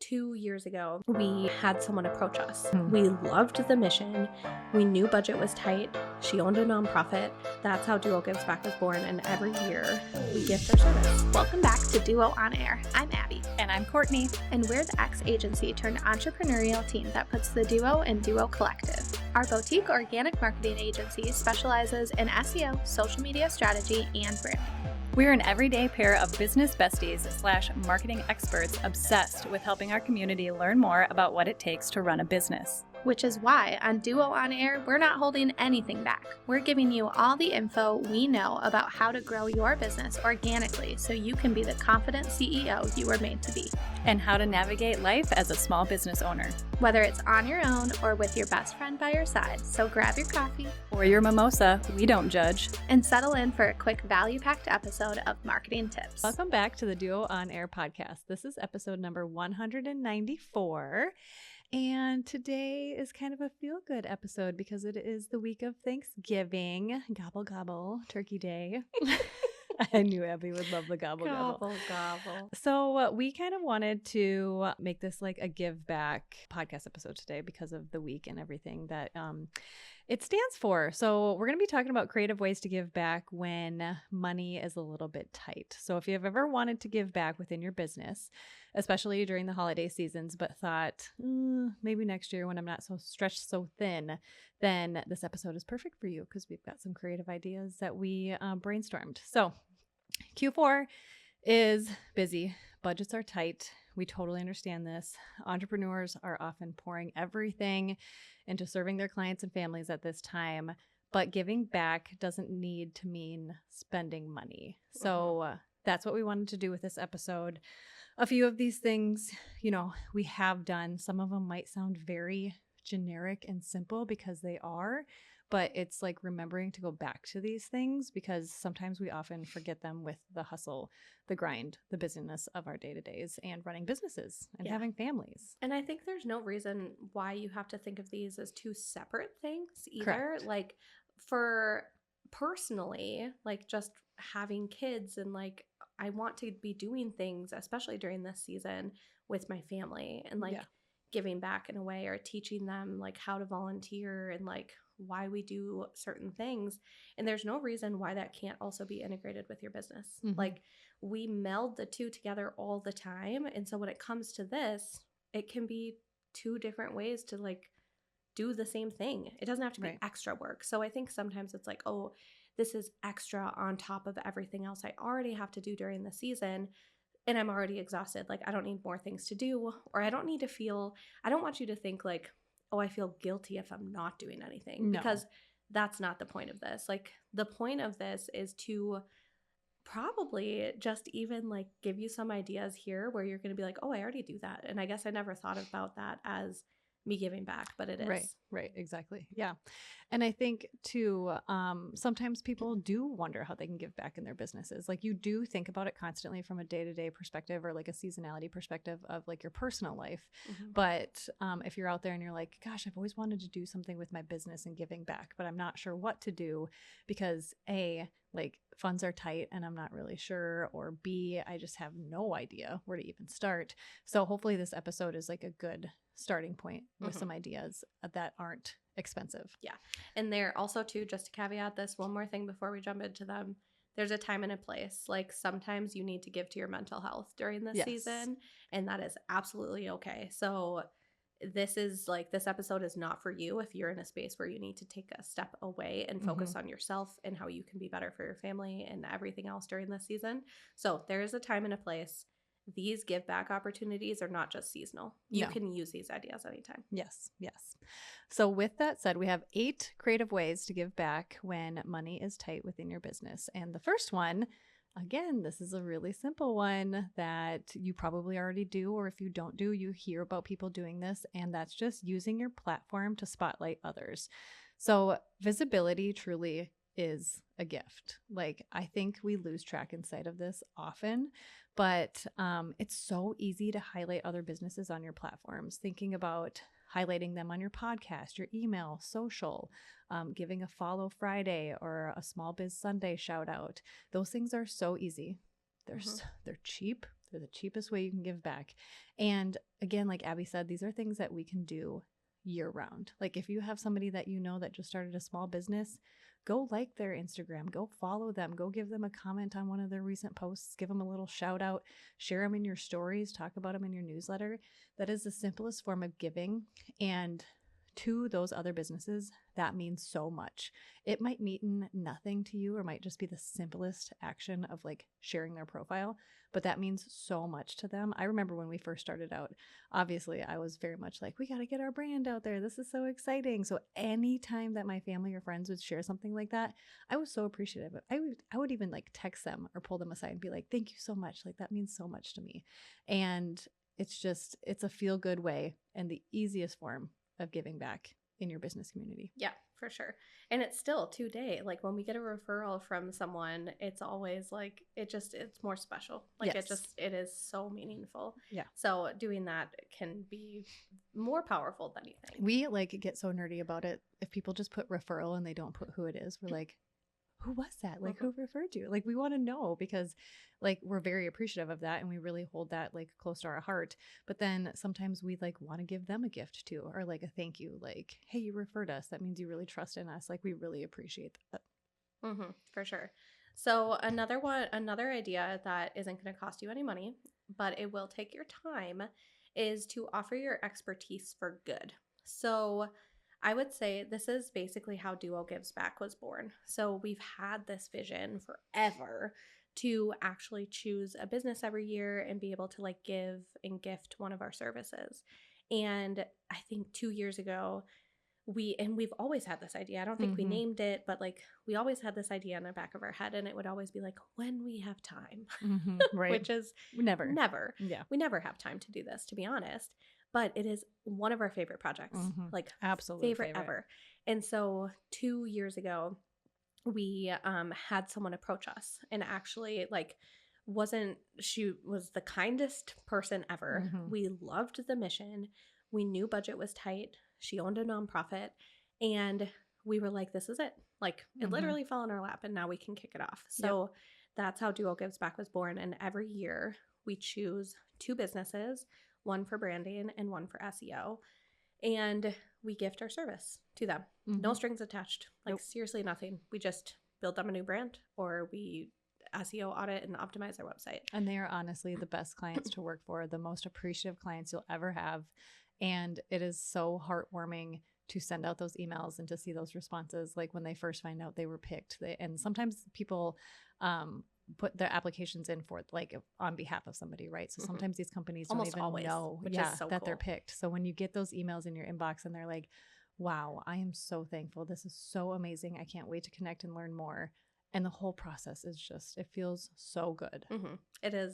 2 years ago, we had someone approach us. We loved the mission. We knew budget was tight. She owned a nonprofit. That's how Duo Gives Back was born, and every year we gift our service. Welcome back to Duo On Air. I'm Abby. And I'm Courtney. And we're the ex-agency turned entrepreneurial team that puts the Duo and Duo Collective. Our boutique organic marketing agency specializes in SEO, social media strategy, and branding. We're an everyday pair of business besties / marketing experts obsessed with helping our community learn more about what it takes to run a business. Which is why on Duo On Air, we're not holding anything back. We're giving you all the info we know about how to grow your business organically so you can be the confident CEO you were made to be. And how to navigate life as a small business owner. Whether it's on your own or with your best friend by your side. So grab your coffee or your mimosa, we don't judge. And settle in for a quick value-packed episode of Marketing Tips. Welcome back to the Duo On Air podcast. This is episode number 194. And today is kind of a feel-good episode because it is the week of Thanksgiving. Gobble, gobble, Turkey Day. I knew Abby would love the gobble, gobble. Gobble. So we kind of wanted to make this like a give back podcast episode today because of the week and everything that it stands for. So we're going to be talking about creative ways to give back when money is a little bit tight. So if you've ever wanted to give back within your business, especially during the holiday seasons, but thought maybe next year when I'm not so stretched so thin, then this episode is perfect for you because we've got some creative ideas that we brainstormed. So Q4 is busy. Budgets are tight. We totally understand this. Entrepreneurs are often pouring everything into serving their clients and families at this time, but giving back doesn't need to mean spending money. So that's what we wanted to do with this episode. A few of these things, we have done. Some of them might sound very generic and simple because they are, but it's like remembering to go back to these things because sometimes we often forget them with the hustle, the grind, the busyness of our day-to-days and running businesses and having families. And I think there's no reason why you have to think of these as two separate things either. Correct. Like for personally, like just having kids and like I want to be doing things, especially during this season with my family and like giving back in a way or teaching them like how to volunteer and like why we do certain things. And there's no reason why that can't also be integrated with your business. Mm-hmm. Like we meld the two together all the time. And so when it comes to this, it can be two different ways to like do the same thing. It doesn't have to be extra work. So I think sometimes it's like, oh, this is extra on top of everything else I already have to do during the season. And I'm already exhausted. Like I don't need more things to do, or I don't want you to think like, oh, I feel guilty if I'm not doing anything. No. Because that's not the point of this. Like the point of this is to probably just even like give you some ideas here where you're going to be like, oh, I already do that. And I guess I never thought about that as me giving back, but it is. Right. Exactly. Yeah. And I think too, sometimes people do wonder how they can give back in their businesses. Like you do think about it constantly from a day-to-day perspective or like a seasonality perspective of like your personal life. Mm-hmm. But if you're out there and you're like, gosh, I've always wanted to do something with my business and giving back, but I'm not sure what to do because A, like funds are tight and I'm not really sure, or B, I just have no idea where to even start. So hopefully this episode is like a good starting point with some ideas that aren't expensive. Yeah. And there also too, just to caveat this, one more thing before we jump into them, there's a time and a place. Like sometimes you need to give to your mental health during this season, and that is absolutely okay. So this episode is not for you if you're in a space where you need to take a step away and focus on yourself and how you can be better for your family and everything else during this season. So there is a time and a place. These give back opportunities are not just seasonal. You can use these ideas anytime. Yes. So with that said, we have 8 creative ways to give back when money is tight within your business. And the first one, again, this is a really simple one that you probably already do, or if you don't do, you hear about people doing this, and that's just using your platform to spotlight others. So visibility truly is a gift. Like I think we lose track and sight of this often, but it's so easy to highlight other businesses on your platforms. Thinking about highlighting them on your podcast, your email, social, giving a follow Friday or a small biz Sunday shout out. Those things are so easy. They're cheap. They're the cheapest way you can give back. And again, like Abby said, these are things that we can do year round. Like if you have somebody that you know that just started a small business, go like their Instagram, go follow them, go give them a comment on one of their recent posts, give them a little shout out, share them in your stories, talk about them in your newsletter. That is the simplest form of giving. And to those other businesses, that means so much. It might mean nothing to you or might just be the simplest action of like sharing their profile, but that means so much to them. I remember when we first started out, obviously I was very much like, we got to get our brand out there. This is so exciting. So anytime that my family or friends would share something like that, I was so appreciative. I would even like text them or pull them aside and be like, thank you so much. Like that means so much to me. And it's a feel good way and the easiest form of giving back in your business community. Yeah, for sure. And it's still today, like when we get a referral from someone, it's always like, it's more special. Like Yes. it is so meaningful. Yeah. So doing that can be more powerful than you think. We like get so nerdy about it. If people just put referral and they don't put who it is, we're like, who was that? Like who referred you? Like we want to know because like we're very appreciative of that and we really hold that like close to our heart. But then sometimes we like want to give them a gift too, or like a thank you, like, hey, you referred us. That means you really trust in us. Like we really appreciate that. For sure. So another idea that isn't going to cost you any money, but it will take your time, is to offer your expertise for good. So I would say this is basically how Duo Gives Back was born. So we've had this vision forever to actually choose a business every year and be able to like give and gift one of our services. And I think 2 years ago, we've always had this idea. I don't think we named it, but like we always had this idea in the back of our head, and it would always be like, when we have time, Right. which is never. Yeah. We never have time to do this, to be honest. But it is one of our favorite projects, like absolutely favorite ever. And so 2 years ago, we had someone approach us, and actually like she was the kindest person ever. We loved the mission. We knew budget was tight. She owned a nonprofit, and we were like, this is it. Like it literally fell in our lap, and now we can kick it off. So that's how Duo Gives Back was born. And every year we choose 2 businesses, one for branding and one for SEO. And we gift our service to them. No strings attached. Like seriously nothing. We just build them a new brand, or we SEO audit and optimize their website. And they are honestly the best clients to work for, the most appreciative clients you'll ever have. And it is so heartwarming to send out those emails and to see those responses. Like when they first find out they were picked, and sometimes people put their applications in for like on behalf of somebody, right? So sometimes these companies don't Almost even always, know which is so that cool. they're picked. So when you get those emails in your inbox and they're like, wow, I am so thankful. This is so amazing. I can't wait to connect and learn more. And the whole process is just, it feels so good. It is.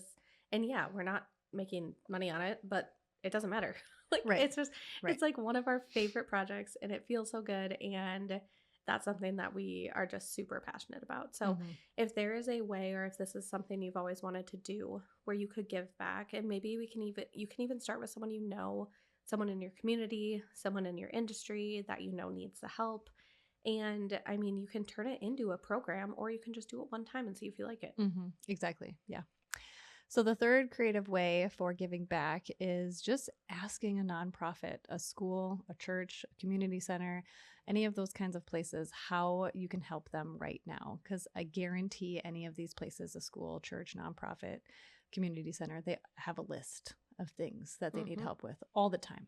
And yeah, we're not making money on it, but it doesn't matter. Like Right. it's just, it's like one of our favorite projects, and it feels so good. And that's something that we are just super passionate about. So if there is a way, or if this is something you've always wanted to do where you could give back, and maybe you can even start with someone, someone in your community, someone in your industry that needs the help. And I mean, you can turn it into a program, or you can just do it one time and see if you like it. Exactly. Yeah. So the third creative way for giving back is just asking a nonprofit, a school, a church, a community center, any of those kinds of places, how you can help them right now. Because I guarantee any of these places, a school, church, nonprofit, community center, they have a list of things that they need help with all the time.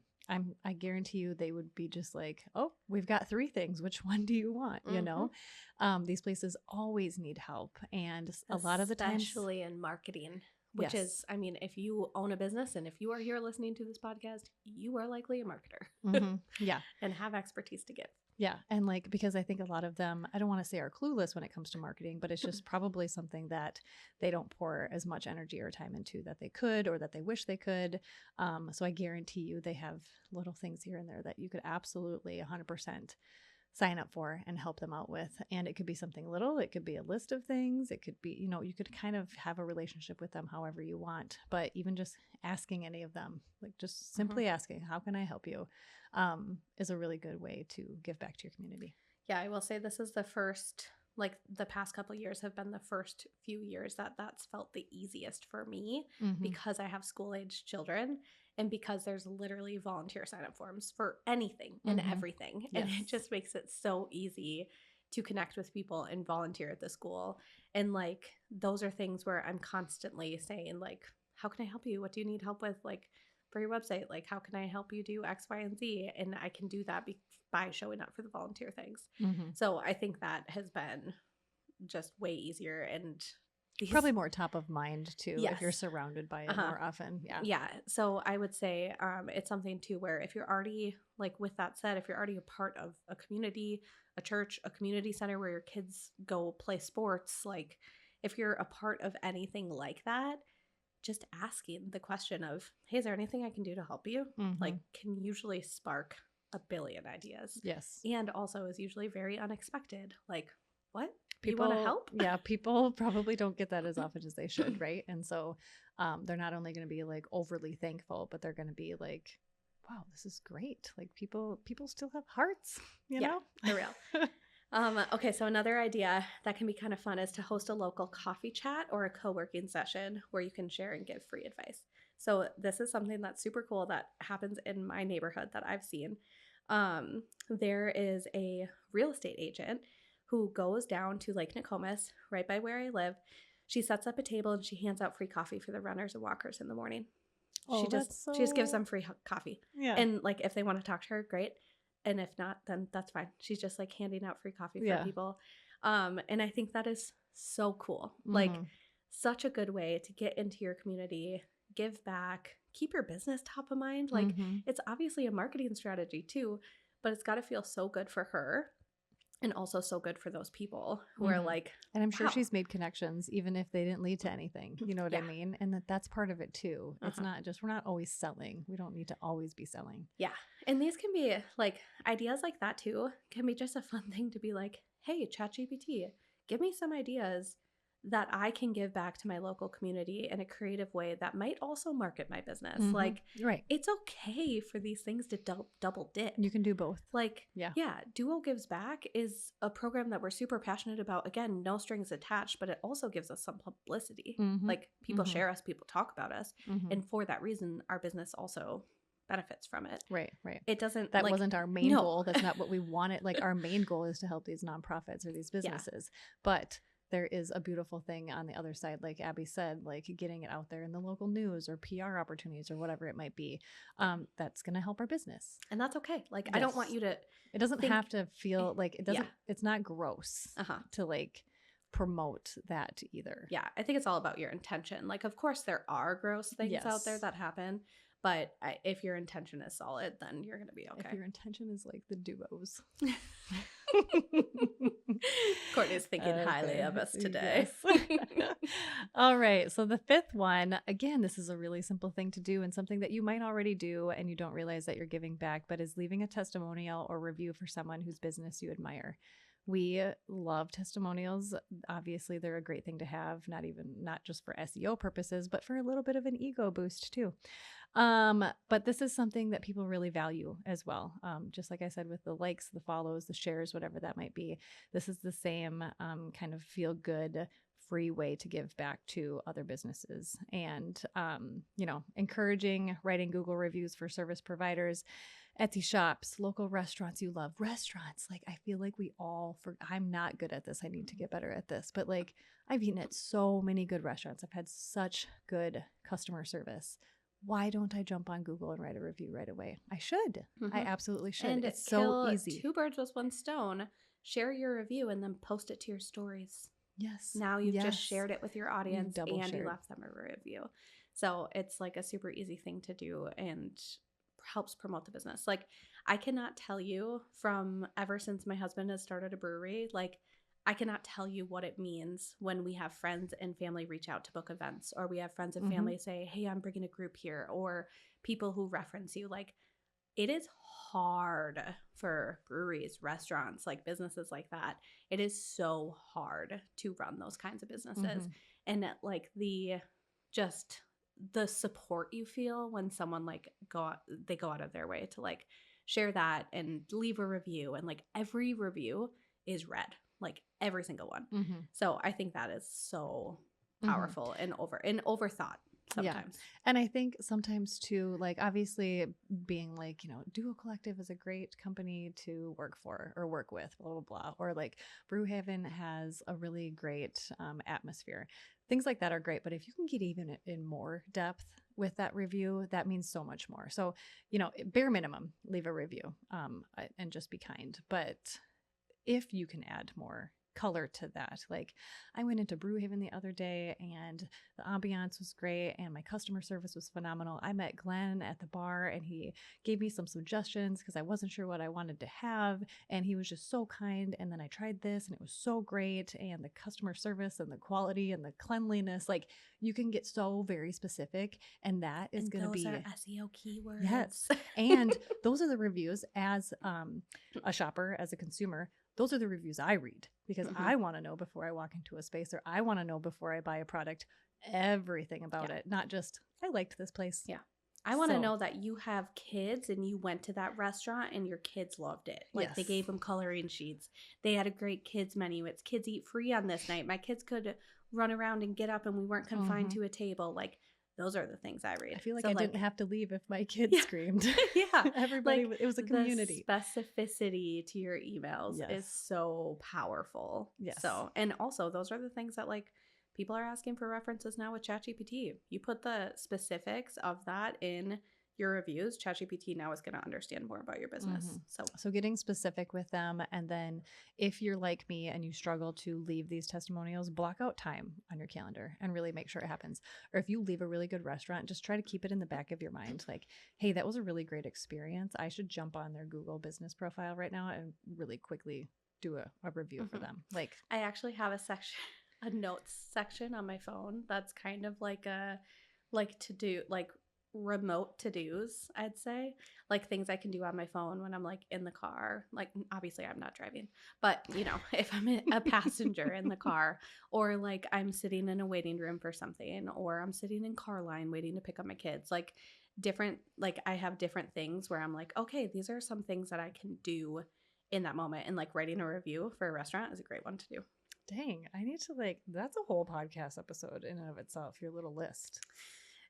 I guarantee you they would be just like, oh, we've got 3 things. Which one do you want? You know, these places always need help. And a lot of the times, especially in marketing, which is, I mean, if you own a business and if you are here listening to this podcast, you are likely a marketer. Yeah. And have expertise to give. Yeah. And like, because I think a lot of them, I don't want to say are clueless when it comes to marketing, but it's just probably something that they don't pour as much energy or time into that they could, or that they wish they could. So I guarantee you they have little things here and there that you could absolutely 100% sign up for and help them out with. And it could be something little. It could be a list of things. It could be, you could kind of have a relationship with them however you want. But even just asking any of them, like just simply asking, how can I help you, is a really good way to give back to your community. Yeah, I will say this is the first, like the past couple of years have been the first few years that's felt the easiest for me, because I have school-aged children. And because there's literally volunteer sign-up forms for anything and everything. And it just makes it so easy to connect with people and volunteer at the school. And like, those are things where I'm constantly saying like, how can I help you? What do you need help with? Like for your website, like how can I help you do X, Y, and Z? And I can do that by showing up for the volunteer things. So I think that has been just way easier and probably more top of mind too, if you're surrounded by it more often. Yeah. So I would say it's something too where if you're already, like with that said, if you're already a part of a community, a church, a community center where your kids go play sports, like if you're a part of anything like that, just asking the question of, hey, is there anything I can do to help you? Like can usually spark a billion ideas. Yes. And also is usually very unexpected. Like, what? People want to help? Yeah, people probably don't get that as often as they should, right? And so they're not only going to be like overly thankful, but they're going to be like, wow, this is great. Like people still have hearts, you know? For real. Okay, so another idea that can be kind of fun is to host a local coffee chat or a co-working session where you can share and give free advice. So this is something that's super cool that happens in my neighborhood that I've seen. There is a real estate agent who goes down to Lake Nokomis, right by where I live. She sets up a table and she hands out free coffee for the runners and walkers in the morning. She just gives them free coffee. Yeah. And like if they want to talk to her, great. And if not, then that's fine. She's just like handing out free coffee for people. And I think that is so cool. Like such a good way to get into your community, give back, keep your business top of mind. Like it's obviously a marketing strategy too, but it's got to feel so good for her. And also so good for those people who are like, and I'm sure she's made connections even if they didn't lead to anything. You know what I mean? And that's part of it too. It's not just, we're not always selling. We don't need to always be selling. Yeah. And these can be like ideas like that too, can be just a fun thing to be like, hey, ChatGPT, give me some ideas that I can give back to my local community in a creative way that might also market my business. Like, it's okay for these things to double dip. You can do both. Like, Duo Gives Back is a program that we're super passionate about. Again, no strings attached, but it also gives us some publicity. Like, people share us, people talk about us. And for that reason, our business also benefits from it. Right. It doesn't, that wasn't our main goal. That's not what we wanted. Like, our main goal is to help these nonprofits or these businesses. But there is a beautiful thing on the other side, like Abby said, like getting it out there in the local news or PR opportunities or whatever it might be. That's going to help our business. And that's okay. Like, I don't want you to. It doesn't have to feel like it doesn't, it's not gross to like promote that either. Yeah. I think it's all about your intention. Like, of course, there are gross things out there that happen. But if your intention is solid, then you're going to be okay. If your intention is like the duos. Courtney's thinking highly of us today. Yes. All right. So the fifth one, again, this is a really simple thing to do and something that you might already do and you don't realize that you're giving back, but is leaving a testimonial or review for someone whose business you admire. We love testimonials. Obviously, they're a great thing to have, not just for SEO purposes, but for a little bit of an ego boost too. But this is something that people really value as well. Just like I said, with the likes, the follows, the shares, whatever that might be, this is the same kind of feel good, free way to give back to other businesses and, encouraging writing Google reviews for service providers, Etsy shops, local restaurants you love. Restaurants, like I feel like I'm not good at this. I need to get better at this. But like I've eaten at so many good restaurants. I've had such good customer service. Why don't I jump on Google and write a review right away? I should. I absolutely should. And it's so easy. Two birds with one stone. Share your review and then post it to your stories. Yes. Now you've just shared it with your audience and you left them a review. So it's like a super easy thing to do and helps promote the business. Like I cannot tell you from ever since my husband has started a brewery, like I cannot tell you what it means when we have friends and family reach out to book events, or we have friends and family say, hey, I'm bringing a group here, or people who reference you. Like it is hard for breweries, restaurants, like businesses like that. It is so hard to run those kinds of businesses. And like the support you feel when someone like they go out of their way to like share that and leave a review, and like every review is read, like every single one. So I think that is so powerful and overthought. sometimes. And I think sometimes too, like obviously being like, Duo Collective is a great company to work for or work with, blah, blah, blah. Or like Brewhaven has a really great atmosphere. Things like that are great. But if you can get even in more depth with that review, that means so much more. So, bare minimum, leave a review and just be kind. But if you can add more color to that. Like I went into Brewhaven the other day and the ambiance was great and my customer service was phenomenal. I met Glenn at the bar and he gave me some suggestions because I wasn't sure what I wanted to have and he was just so kind. And then I tried this and it was so great, and the customer service and the quality and the cleanliness, like you can get so very specific, and that is going to be those are SEO keywords. Yes. And those are the reviews as a shopper, as a consumer. Those are the reviews I read because I want to know before I walk into a space, or I want to know before I buy a product, everything about it, not just I liked this place. Yeah. I want to know that you have kids and you went to that restaurant and your kids loved it. Like they gave them coloring sheets. They had a great kids menu. It's kids eat free on this night. My kids could run around and get up and we weren't confined to a table. Like those are the things I read. I feel like I didn't have to leave if my kids screamed. Yeah. Everybody, it was a community. The specificity to your emails is so powerful. Yes. So, and also those are the things that like people are asking for references now with ChatGPT. You put the specifics of that in your reviews, ChatGPT now is going to understand more about your business. So getting specific with them. And then if you're like me and you struggle to leave these testimonials, block out time on your calendar and really make sure it happens. Or if you leave a really good restaurant, just try to keep it in the back of your mind. Like, hey, that was a really great experience. I should jump on their Google business profile right now and really quickly do a review for them. Like I actually have a notes section on my phone that's kind of like remote to-dos, I'd say, like things I can do on my phone when I'm like in the car. Like obviously I'm not driving, but if I'm a passenger in the car, or like I'm sitting in a waiting room for something, or I'm sitting in car line waiting to pick up my kids, like I have different things where I'm like, okay, these are some things that I can do in that moment, and like writing a review for a restaurant is a great one to do. Dang, I need to that's a whole podcast episode in and of itself, your little list.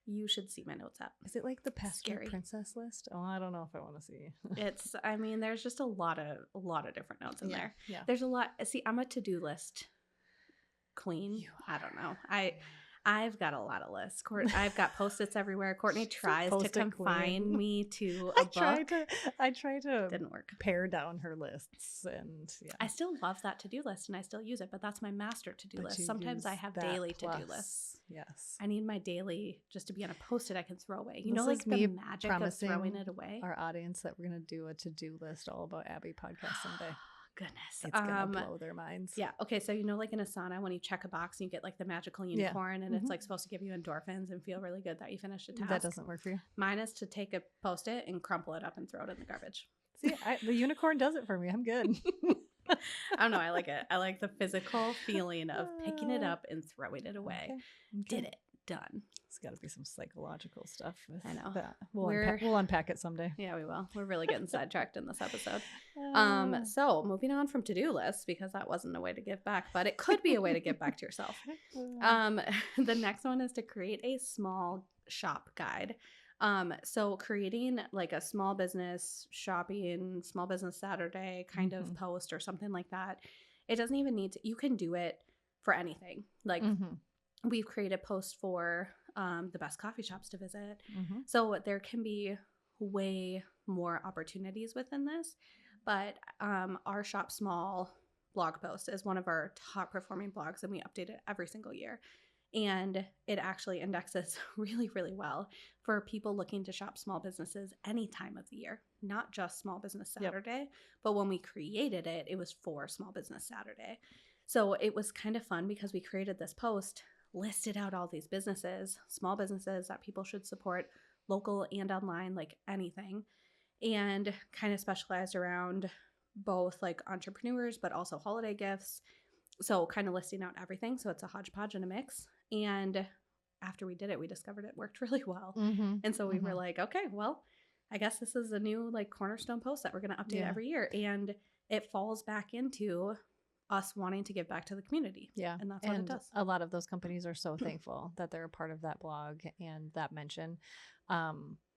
You should see my notes app. Is it like the Pastor Princess list? Oh, I don't know if I want to see. There's just a lot of different notes in there. Yeah. There's a lot. See, I'm a to-do list queen. I don't know. I've got a lot of lists. I've got Post-its everywhere. Courtney tries to confine me to a book. I try to didn't work. Pare down her lists, and I still love that to-do list and I still use it, but that's my master to-do list. Sometimes I have daily to-do lists. Yes. I need my daily just to be on a Post-it I can throw away. Like the magic of throwing it away. Our audience that we're going to do a to-do list all about Abby podcast someday. Goodness. It's gonna blow their minds. Yeah. Okay. So like in Asana, when you check a box and you get like the magical unicorn and it's like supposed to give you endorphins and feel really good that you finished a task. That doesn't work for you. Mine is to take a Post-it and crumple it up and throw it in the garbage. See, the unicorn does it for me. I'm good. I don't know. I like it. I like the physical feeling of picking it up and throwing it away. Okay. Did it. Done. It's got to be some psychological stuff. I know. That. We'll unpack it someday. Yeah, we will. We're really getting sidetracked in this episode. So moving on from to-do lists, because that wasn't a way to give back, but it could be a way to give back to yourself. The next one is to create a small shop guide. So creating like a small business shopping, small business Saturday kind of post or something like that. It doesn't even need to, you can do it for anything. Like we've created posts for the best coffee shops to visit. So there can be way more opportunities within this. But our Shop Small blog post is one of our top performing blogs, and we update it every single year. And it actually indexes really, really well for people looking to shop small businesses any time of the year, not just Small Business Saturday. But when we created it, it was for Small Business Saturday. So it was kind of fun because we created this post, listed out all these businesses, small businesses that people should support, local and online, like anything, and kind of specialized around both like entrepreneurs, but also holiday gifts. So kind of listing out everything. So it's a hodgepodge and a mix. And after we did it, we discovered it worked really well. And so we were like, okay, well, I guess this is a new like cornerstone post that we're going to update every year. And it falls back into us wanting to give back to the community. Yeah. And that's what it does. A lot of those companies are so thankful that they're a part of that blog and that mention,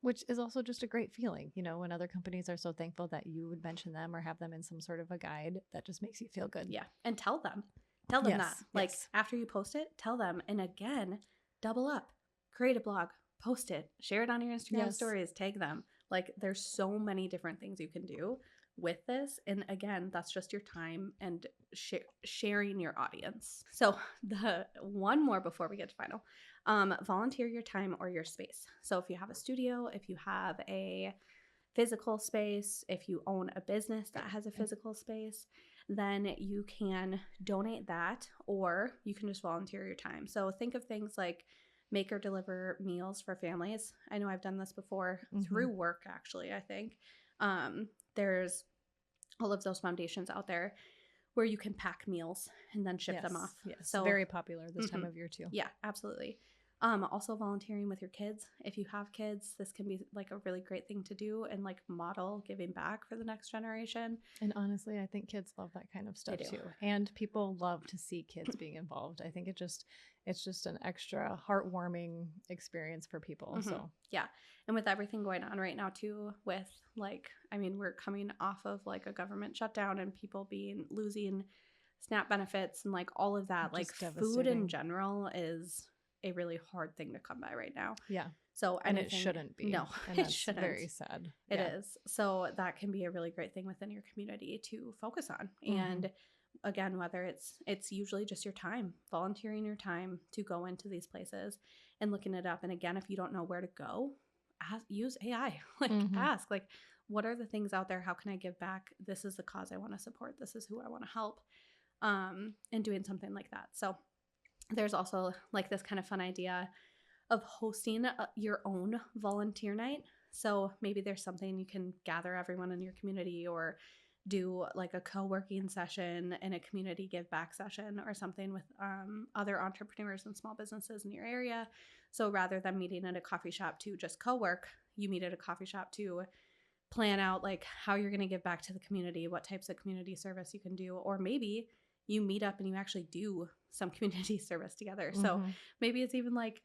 which is also just a great feeling. You know, when other companies are so thankful that you would mention them or have them in some sort of a guide, that just makes you feel good. Yeah. And tell them that. Yes, Like yes. after you post it, tell them. And again, double up, create a blog, post it, share it on your Instagram Yes. stories, tag them. Like there's so many different things you can do with this. And again, that's just your time and sharing your audience. So the one more before we get to final, volunteer your time or your space. So if you have a studio, if you have a physical space, if you own a business that has a physical space, then you can donate that, or you can just volunteer your time. So think of things like make or deliver meals for families. I know I've done this before through work, actually, I think. There's all of those foundations out there where you can pack meals and then ship them off. Yes, So very popular this time of year too. Yeah, absolutely. Also volunteering with your kids. If you have kids, this can be like a really great thing to do and like model giving back for the next generation. And honestly, I think kids love that kind of stuff too. And people love to see kids being involved. I think it's just an extra heartwarming experience for people. So yeah. And with everything going on right now too, with like, I mean, we're coming off of like a government shutdown and people losing SNAP benefits and like all of that, like food in general is a really hard thing to come by right now. Yeah. So and it shouldn't be. No, and it shouldn't. Very sad. It is. So that can be a really great thing within your community to focus on. And again, whether it's usually just your time, volunteering your time to go into these places and looking it up. And again, if you don't know where to go, use AI. Like ask, like, what are the things out there? How can I give back? This is the cause I want to support. This is who I want to help. And doing something like that. So there's also like this kind of fun idea of hosting your own volunteer night. So maybe there's something you can gather everyone in your community or do like a co-working session and a community give back session or something with other entrepreneurs and small businesses in your area. So rather than meeting at a coffee shop to just co-work, you meet at a coffee shop to plan out like how you're going to give back to the community, what types of community service you can do, or maybe you meet up and you actually do some community service together. So maybe it's even like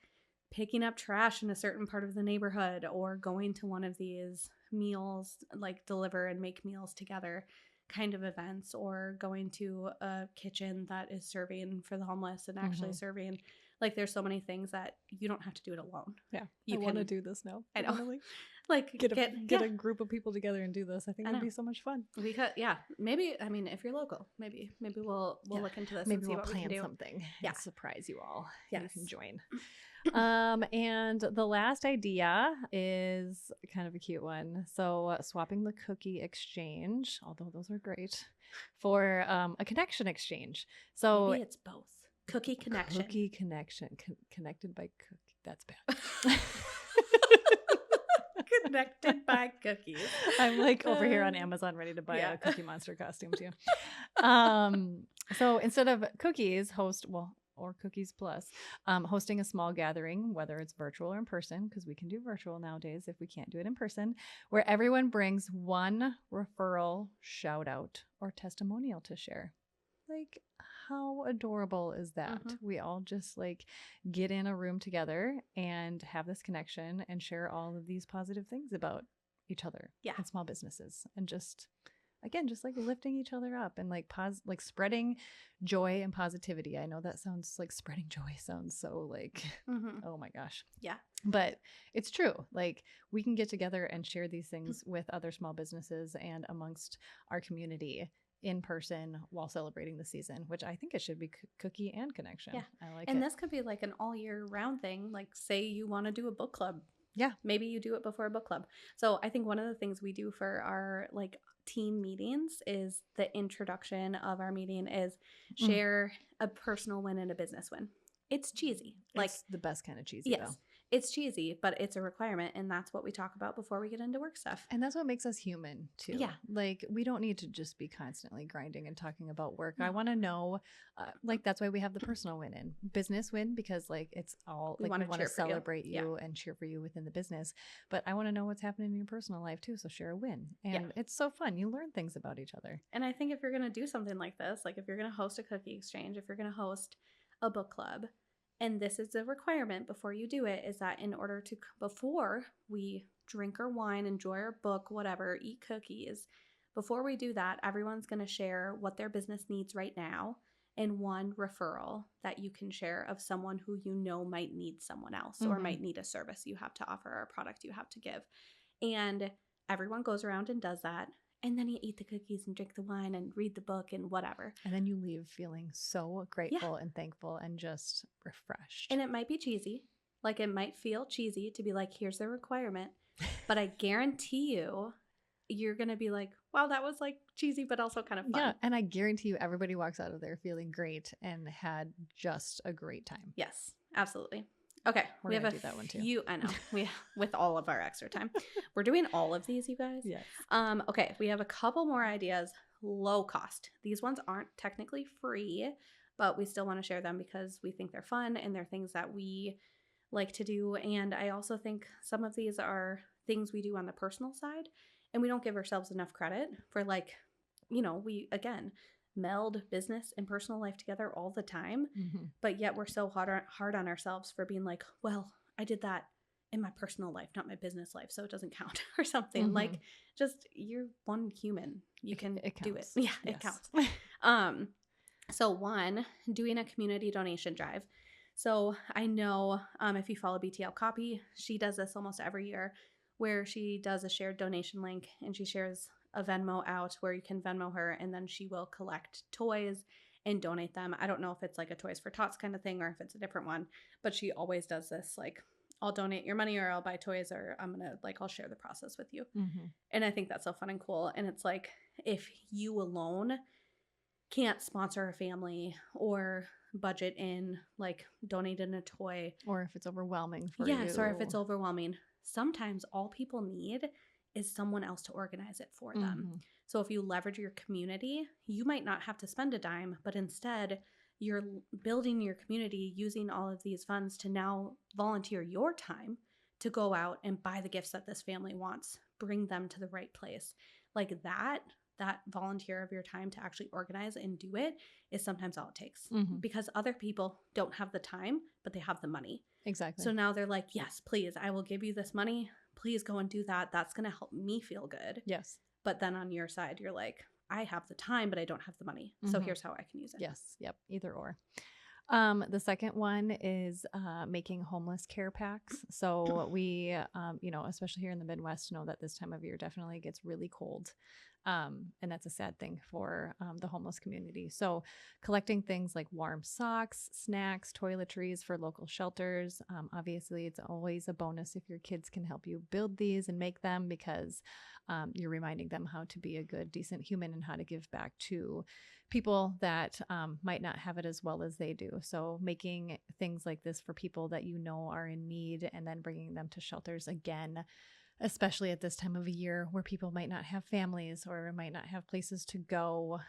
picking up trash in a certain part of the neighborhood or going to one of these meals, like deliver and make meals together kind of events, or going to a kitchen that is serving for the homeless and actually serving. Like there's so many things that you don't have to do it alone. Yeah. You want to do this now. I know. Really. Like get a group of people together and do this. I think it'd be so much fun. We could, maybe, I mean, if you're local, maybe we'll look into this. Maybe and see we'll what plan we can do. something. Yeah. And surprise you all. Yes. You can join. And the last idea is kind of a cute one. So swapping the cookie exchange, although those are great, for a connection exchange. So maybe it's both. Cookie connection. Cookie connection. Connected by cookie. That's bad. Connected by cookies. I'm like over here on Amazon ready to buy a Cookie Monster costume too. So instead of cookies, or Cookies Plus, hosting a small gathering, whether it's virtual or in person, because we can do virtual nowadays if we can't do it in person, where everyone brings one referral, shout out, or testimonial to share. Like, how adorable is that? We all just like get in a room together and have this connection and share all of these positive things about each other and small businesses, and just like lifting each other up and like spreading joy and positivity. I know that sounds like spreading joy sounds so like, oh my gosh. Yeah. But it's true. Like we can get together and share these things with other small businesses and amongst our community in person while celebrating the season, which I think it should be cookie and connection. Yeah. I like it. And this could be like an all year round thing. Like say you want to do a book club. Yeah. Maybe you do it before a book club. So I think one of the things we do for our like team meetings is the introduction of our meeting is share a personal win and a business win. It's cheesy. Like it's the best kind of cheesy. Yes. Though. It's cheesy, but it's a requirement. And that's what we talk about before we get into work stuff. And that's what makes us human too. Yeah. Like we don't need to just be constantly grinding and talking about work. I No. want to know, like that's why we have the personal win and business win, because like it's all We like wanna we want to cheer for you. celebrate you and cheer for you within the business. But I want to know what's happening in your personal life too. So share a win. And it's so fun. You learn things about each other. And I think if you're going to do something like this, like if you're going to host a cookie exchange, if you're going to host a book club, and this is a requirement before you do it, is that in order to, before we drink our wine, enjoy our book, whatever, eat cookies, before we do that, everyone's going to share what their business needs right now and one referral that you can share of someone who you know might need someone else or might need a service you have to offer or a product you have to give. And everyone goes around and does that. And then you eat the cookies and drink the wine and read the book and whatever. And then you leave feeling so grateful and thankful and just refreshed. And it might be cheesy. Like it might feel cheesy to be like, here's the requirement. But I guarantee you, you're going to be like, wow, that was like cheesy, but also kind of fun. Yeah. And I guarantee you everybody walks out of there feeling great and had just a great time. Yes, absolutely. Okay, We're we have gonna a do that one too. few. I know with all of our extra time, we're doing all of these, you guys. Yes. Okay, we have a couple more ideas. Low cost. These ones aren't technically free, but we still want to share them because we think they're fun and they're things that we like to do. And I also think some of these are things we do on the personal side, and we don't give ourselves enough credit for, like, you know, we again meld business and personal life together all the time, but yet we're so hard on ourselves for being like, well, I did that in my personal life, not my business life, so it doesn't count or something. Like, just you're one human, you can do it. Yeah, it counts. So one, doing a community donation drive. So I know if you follow BTL Copy, she does this almost every year where she does a shared donation link and she shares a Venmo out where you can Venmo her, and then she will collect toys and donate them. I don't know if it's like a Toys for Tots kind of thing or if it's a different one, but she always does this, like, I'll donate your money or I'll buy toys or I'm going to, like, I'll share the process with you. And I think that's so fun and cool. And it's like, if you alone can't sponsor a family or budget in, like, donating a toy, or if it's overwhelming for you. Yes, or if it's overwhelming, sometimes all people need is someone else to organize it for them. So if you leverage your community, you might not have to spend a dime, but instead you're building your community using all of these funds to now volunteer your time to go out and buy the gifts that this family wants, bring them to the right place. Like that volunteer of your time to actually organize and do it is sometimes all it takes, because other people don't have the time, but they have the money. Exactly. So now they're like, yes, please, I will give you this money. Please go and do that. That's going to help me feel good. Yes. But then on your side, you're like, I have the time, but I don't have the money. So here's how I can use it. Yes. Yep. Either or. The second one is making homeless care packs. So we, you know, especially here in the Midwest, know that this time of year definitely gets really cold. And that's a sad thing for the homeless community. So collecting things like warm socks, snacks, toiletries for local shelters. Obviously, it's always a bonus if your kids can help you build these and make them, because you're reminding them how to be a good, decent human and how to give back to people that might not have it as well as they do. So making things like this for people that you know are in need and then bringing them to shelters again, especially at this time of year where people might not have families or might not have places to go.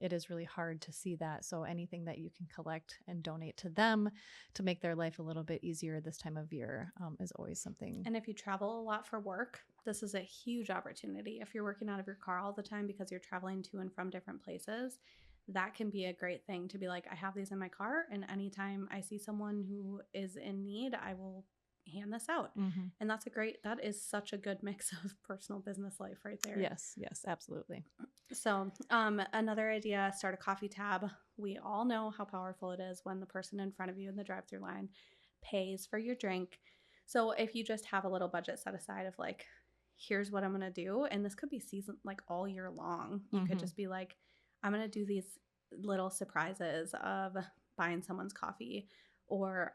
It is really hard to see that. So anything that you can collect and donate to them to make their life a little bit easier this time of year is always something. And if you travel a lot for work, this is a huge opportunity. If you're working out of your car all the time because you're traveling to and from different places, that can be a great thing to be like, I have these in my car, and anytime I see someone who is in need, I will hand this out. And that is such a good mix of personal business life right there. Yes, absolutely. So another idea, start a coffee tab. We all know how powerful it is when the person in front of you in the drive-through line pays for your drink. So if you just have a little budget set aside of like, here's what I'm going to do, and this could be season, like all year long. You could just be like, I'm going to do these little surprises of buying someone's coffee, or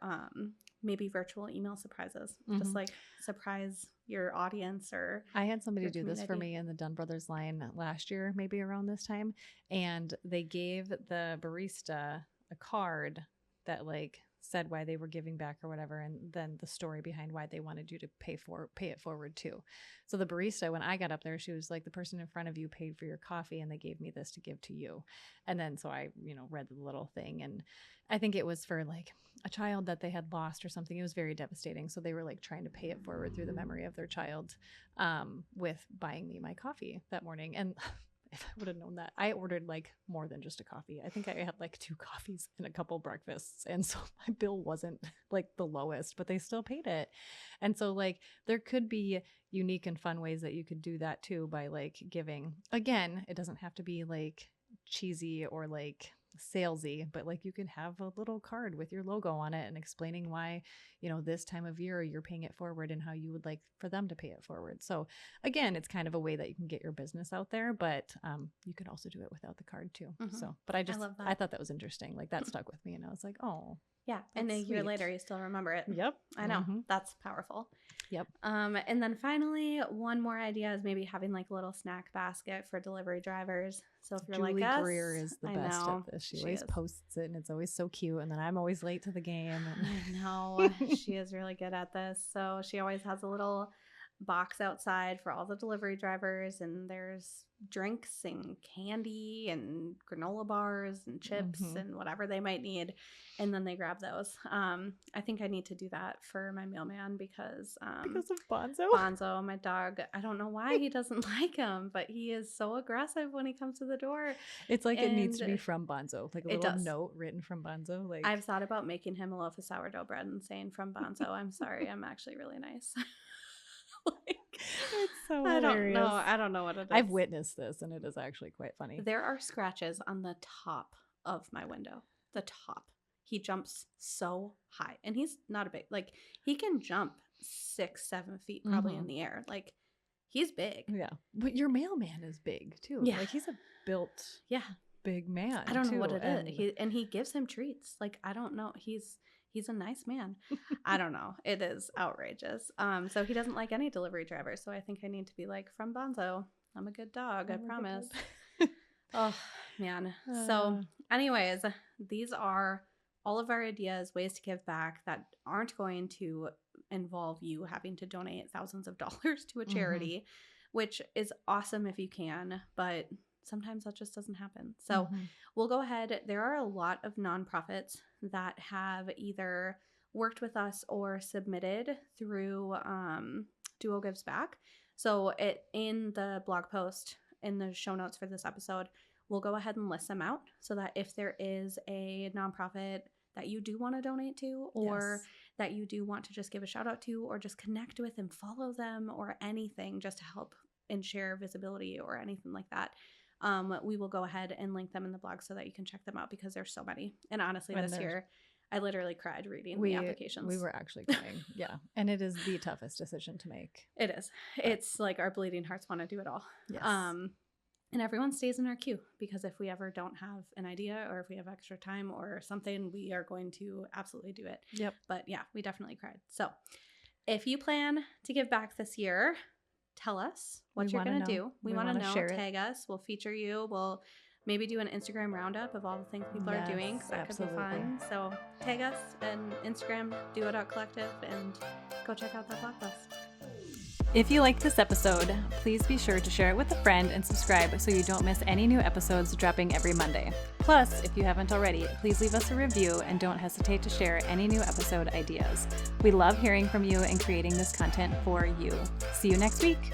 maybe virtual email surprises, just like surprise your audience. Or I had somebody do community. this for me in the Dunn Brothers line last year, maybe around this time, and they gave the barista a card that like said why they were giving back or whatever, and then the story behind why they wanted you to pay it forward too. So the barista, when I got up there, she was like, the person in front of you paid for your coffee and they gave me this to give to you. And then so I, read the little thing, and I think it was for like a child that they had lost or something. It was very devastating. So they were like trying to pay it forward through the memory of their child with buying me my coffee that morning. And if I would have known that, I ordered like more than just a coffee. I think I had like 2 coffees and a couple breakfasts. And so my bill wasn't like the lowest, but they still paid it. And so like there could be unique and fun ways that you could do that too by like giving. Again, it doesn't have to be like cheesy or like salesy, but like you could have a little card with your logo on it and explaining why, this time of year you're paying it forward and how you would like for them to pay it forward. So again, it's kind of a way that you can get your business out there, but you could also do it without the card too. So, but I love that. I thought that was interesting. Like that stuck with me, and I was like, oh yeah. And a year later, you still remember it. Yep. I know. That's powerful. Yep. And then finally, one more idea is maybe having like a little snack basket for delivery drivers. So if you're Julie like us, Greer is the best at this. She always posts it, and it's always so cute. And then I'm always late to the game. I know. She is really good at this. So she always has a little box outside for all the delivery drivers, and there's drinks and candy and granola bars and chips and whatever they might need, and then they grab those. I think I need to do that for my mailman because of Bonzo, my dog. I don't know why he doesn't like him, but he is so aggressive when he comes to the door. It's like it needs to be from Bonzo, like a little note written from Bonzo. Like I've thought about making him a loaf of sourdough bread and saying, "From Bonzo, I'm sorry, I'm actually really nice." It's so hilarious. I don't know what it is. I've witnessed this, and it is actually quite funny. There are scratches on the top of my window. The top. He jumps so high, and he's not a big, like he can jump 6-7 feet probably in the air. Like he's big. Yeah, but your mailman is big too. Yeah, like he's a built big man. I don't know what it is. He gives him treats. Like I don't know. He's a nice man. I don't know. It is outrageous. So he doesn't like any delivery drivers. So I think I need to be like, from Bonzo, I'm a good dog. I promise. Oh, man. So anyways, these are all of our ideas, ways to give back that aren't going to involve you having to donate thousands of dollars to a charity, which is awesome if you can, but sometimes that just doesn't happen. So we'll go ahead. There are a lot of nonprofits that have either worked with us or submitted through Duo Gives Back. So in the blog post, in the show notes for this episode, we'll go ahead and list them out so that if there is a nonprofit that you do want to donate to, or that you do want to just give a shout out to, or just connect with and follow them, or anything just to help and share visibility or anything like that, we will go ahead and link them in the blog so that you can check them out, because there's so many. And honestly, this year, I literally cried reading the applications. We were actually crying. Yeah. And it is the toughest decision to make. It is. It's like our bleeding hearts want to do it all. Yes. And everyone stays in our queue, because if we ever don't have an idea, or if we have extra time or something, we are going to absolutely do it. Yep. But yeah, we definitely cried. So if you plan to give back this year, tell us what you're going to do. We want to know. Tag us. We'll feature you. We'll maybe do an Instagram roundup of all the things people are doing, because that could be fun. So tag us and Instagram, duo.collective, and go check out that blog post. If you liked this episode, please be sure to share it with a friend and subscribe so you don't miss any new episodes dropping every Monday. Plus, if you haven't already, please leave us a review and don't hesitate to share any new episode ideas. We love hearing from you and creating this content for you. See you next week.